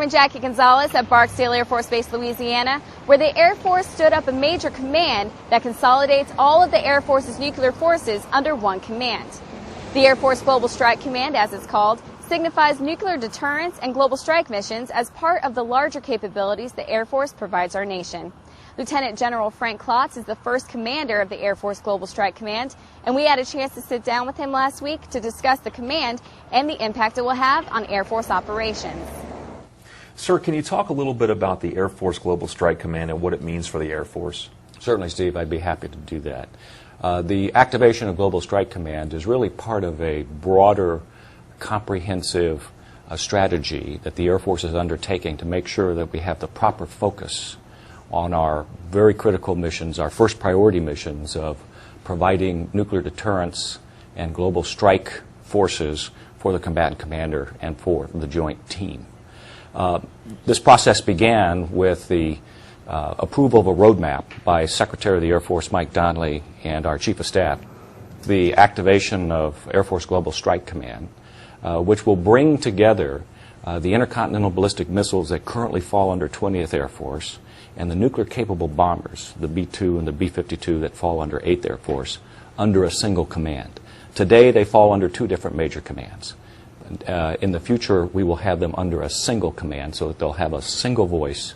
Airman Jackie Gonzalez at Barksdale Air Force Base, Louisiana, where the Air Force stood up a major command that consolidates all of the Air Force's nuclear forces under one command. The Air Force Global Strike Command, as it's called, signifies nuclear deterrence and global strike missions as part of the larger capabilities the Air Force provides our nation. Lieutenant General Frank Klotz is the first commander of the Air Force Global Strike Command, and we had a chance to sit down with him last week to discuss the command and the impact it will have on Air Force operations. Sir, can you talk a little bit about the Air Force Global Strike Command and what it means for the Air Force? Certainly, Steve. I'd be happy to do that. The activation of Global Strike Command is really part of a broader, comprehensive strategy that the Air Force is undertaking to make sure that we have the proper focus on our very critical missions, our first priority missions of providing nuclear deterrence and global strike forces for the combatant commander and for the joint team. This process began with the approval of a roadmap by Secretary of the Air Force Mike Donnelly and our Chief of Staff, the activation of Air Force Global Strike Command, which will bring together the intercontinental ballistic missiles that currently fall under 20th Air Force and the nuclear-capable bombers, the B-2 and the B-52 that fall under 8th Air Force, under a single command. Today, they fall under two different major commands. In the future, we will have them under a single command so that they'll have a single voice,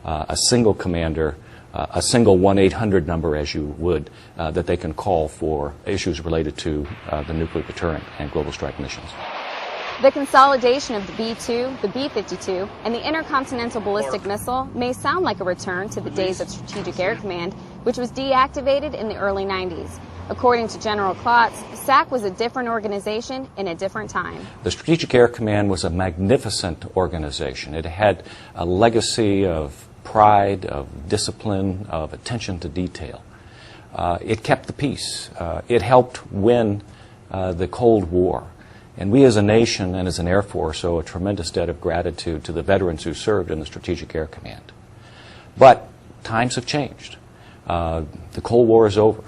a single commander, a single 1-800 number, as you would, that they can call for issues related to the nuclear deterrent and global strike missions. The consolidation of the B-2, the B-52, and the intercontinental ballistic missile may sound like a return to the days of Strategic Air Command, which was deactivated in the early 90s. According to General Klotz, SAC was a different organization in a different time. The Strategic Air Command was a magnificent organization. It had a legacy of pride, of discipline, of attention to detail. It kept the peace. It helped win the Cold War. And we as a nation and as an Air Force owe a tremendous debt of gratitude to the veterans who served in the Strategic Air Command. But times have changed. The Cold War is over.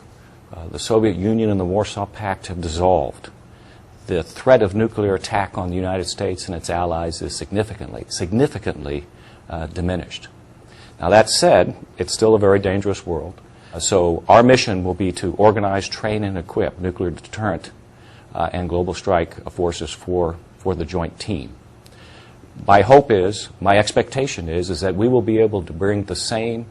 The Soviet Union and the Warsaw Pact have dissolved. The threat of nuclear attack on the United States and its allies is significantly diminished. Now that said, it's still a very dangerous world. So our mission will be to organize, train, and equip nuclear deterrent and global strike forces for the joint team. My hope is, my expectation is that we will be able to bring the same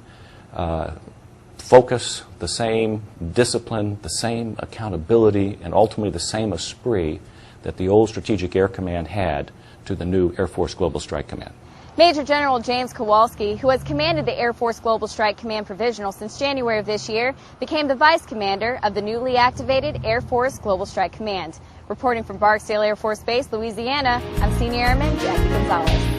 focus, the same discipline, the same accountability, and ultimately the same esprit that the old Strategic Air Command had to the new Air Force Global Strike Command. Major General James Kowalski, who has commanded the Air Force Global Strike Command Provisional since January of this year, became the Vice Commander of the newly activated Air Force Global Strike Command. Reporting from Barksdale Air Force Base, Louisiana, I'm Senior Airman Jackie Gonzalez.